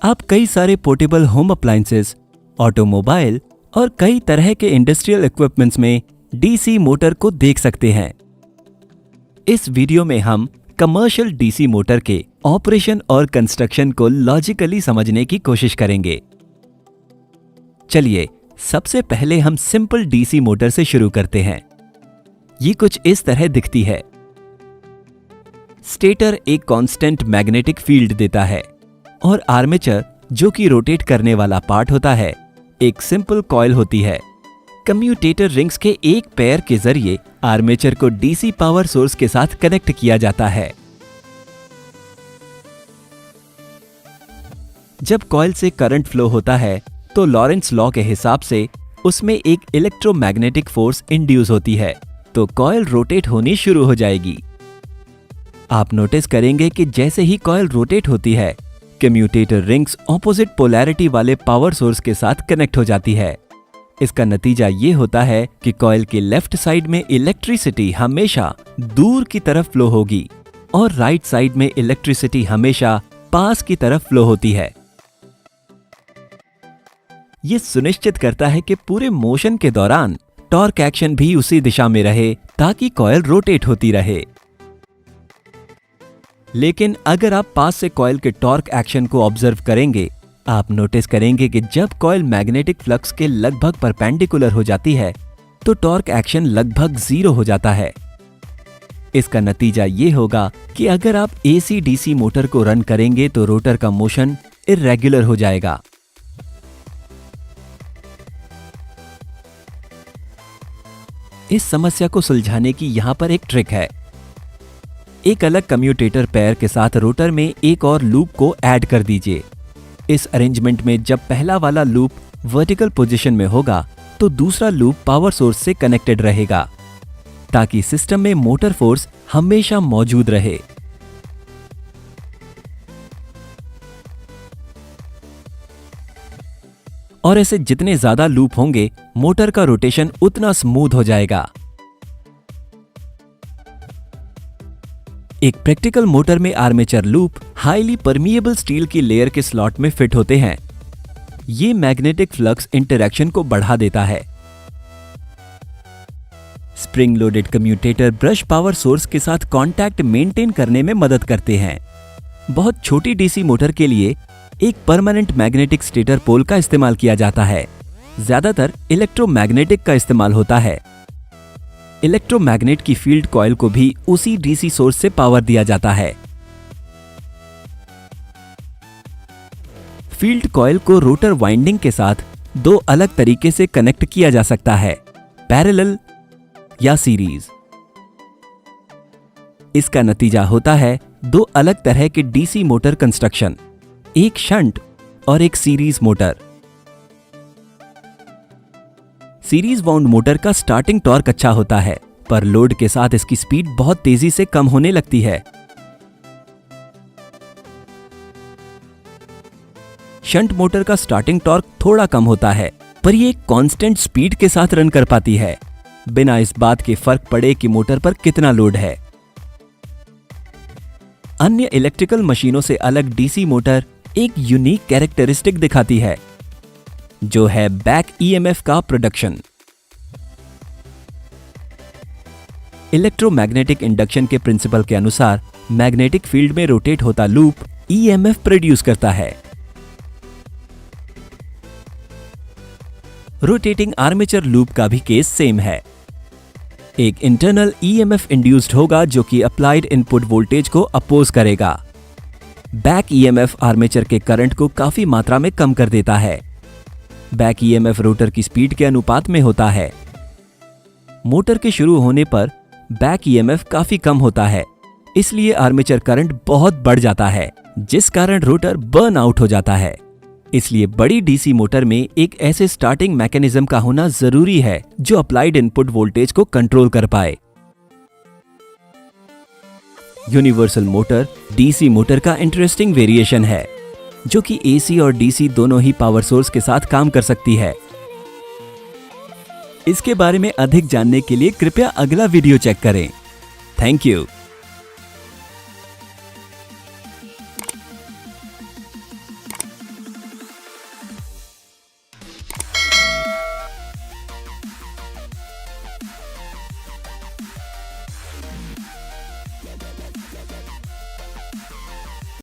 आप कई सारे पोर्टेबल होम अप्लायंसेस, ऑटोमोबाइल और कई तरह के इंडस्ट्रियल इक्विपमेंट्स में डीसी मोटर को देख सकते हैं। इस वीडियो में हम कमर्शियल डीसी मोटर के ऑपरेशन और कंस्ट्रक्शन को लॉजिकली समझने की कोशिश करेंगे। चलिए सबसे पहले हम सिंपल डीसी मोटर से शुरू करते हैं। ये कुछ इस तरह दिखती है। स्टेटर एक कांस्टेंट मैग्नेटिक फील्ड देता है और आर्मेचर, जो कि रोटेट करने वाला पार्ट होता है, एक सिंपल कॉइल होती है। कम्यूटेटर रिंग्स के एक पेयर के जरिए आर्मेचर को डीसी पावर सोर्स के साथ कनेक्ट किया जाता है। जब कॉइल से करंट फ्लो होता है तो लॉरेंस लॉ के हिसाब से उसमें एक इलेक्ट्रोमैग्नेटिक फोर्स इंड्यूस होती है, तो कॉइल रोटेट होनी शुरू हो जाएगी। आप नोटिस करेंगे कि जैसे ही कॉइल रोटेट होती है, कम्यूटेटर रिंग्स ऑपोजिट पोलैरिटी वाले पावर सोर्स के साथ कनेक्ट हो जाती है। इसका नतीजा ये होता है कि कॉइल के लेफ्ट साइड में इलेक्ट्रिसिटी हमेशा दूर की तरफ फ्लो होगी और राइट साइड में इलेक्ट्रिसिटी हमेशा पास की तरफ फ्लो होती है। ये सुनिश्चित करता है कि पूरे मोशन के दौरान टॉर्क एक्शन भी उसी दिशा में रहे ताकि कॉइल रोटेट होती रहे। लेकिन अगर आप पास से कॉइल के टॉर्क एक्शन को ऑब्जर्व करेंगे, आप नोटिस करेंगे कि जब कॉइल मैग्नेटिक फ्लक्स के लगभग परपेंडिकुलर हो जाती है तो टॉर्क एक्शन लगभग 0 हो जाता है। इसका नतीजा ये होगा कि अगर आप एसी डीसी मोटर को रन करेंगे तो रोटर का मोशन इर्रेगुलर हो जाएगा। इस समस्या को सुलझाने की यहां पर एक ट्रिक है। एक अलग कम्यूटेटर पेयर के साथ रोटर में एक और लूप को ऐड कर दीजिए। इस अरेंजमेंट में जब पहला वाला लूप वर्टिकल पोजीशन में होगा तो दूसरा लूप पावर सोर्स से कनेक्टेड रहेगा, ताकि सिस्टम में मोटर फोर्स हमेशा मौजूद रहे। और ऐसे जितने ज्यादा लूप होंगे, मोटर का रोटेशन उतना स्मूथ हो जाएगा। एक प्रैक्टिकल मोटर में armature loop highly permeable steel की लेयर के स्लॉट में फिट होते हैं। ये मैग्नेटिक फ्लक्स इंटरैक्शन को बढ़ा देता है। Spring loaded commutator brush power source के साथ कांटेक्ट मेंटेन करने में मदद करते हैं। बहुत छोटी डीसी मोटर के लिए एक परमानेंट मैग्नेटिक स्टेटर पोल का इस्तेमाल किया जाता है। ज्यादातर इलेक्ट्रोमैग्नेटिक का इस्तेमाल होता है। इलेक्ट्रोमैग्नेट की फील्ड कॉइल को भी उसी डीसी सोर्स से पावर दिया जाता है। फील्ड कॉइल को रोटर वाइंडिंग के साथ दो अलग तरीके से कनेक्ट किया जा सकता है, पैरेलल या सीरीज। इसका नतीजा होता है दो अलग तरह के डीसी मोटर कंस्ट्रक्शन, एक शंट और एक series motor. Series wound motor का स्टार्टिंग टॉर्क अच्छा होता है, पर लोड के साथ इसकी स्पीड बहुत तेजी से कम होने लगती है। शंट मोटर का स्टार्टिंग टॉर्क थोड़ा कम होता है, पर यह एक कांस्टेंट स्पीड के साथ रन कर पाती है, बिना इस बात के फर्क पड़े कि मोटर पर कितना लोड है। अन्य इलेक्ट्रिकल मशीनों से अलग डीसी मोटर एक यूनिक कैरेक्टरिस्टिक दिखाती है, जो है बैक ईएमएफ का प्रोडक्शन। इलेक्ट्रोमैग्नेटिक इंडक्शन के प्रिंसिपल के अनुसार मैग्नेटिक फील्ड में रोटेट होता लूप ईएमएफ प्रोड्यूस करता है। रोटेटिंग आर्मेचर लूप का भी केस सेम है। एक इंटरनल ईएमएफ इंड्यूस्ड होगा जो कि अप्लाइड इनपुट वोल्टेज को अपोज करेगा। बैक ईएमएफ आर्मेचर के करंट को काफी मात्रा में कम कर देता है। बैक ईएमएफ रोटर की स्पीड के अनुपात में होता है। मोटर के शुरू होने पर बैक ईएमएफ काफी कम होता है, इसलिए आर्मेचर करंट बहुत बढ़ जाता है, जिस कारण रोटर बर्न आउट हो जाता है। इसलिए बड़ी डीसी मोटर में एक ऐसे स्टार्टिंग मैकेनिज्म का होना जरूरी है जो अप्लाइड इनपुट वोल्टेज को कंट्रोल कर पाए। यूनिवर्सल मोटर डीसी मोटर का इंटरेस्टिंग वेरिएशन है, जो कि एसी और डीसी दोनों ही पावर सोर्स के साथ काम कर सकती है। इसके बारे में अधिक जानने के लिए कृपया अगला वीडियो चेक करें। Thank you.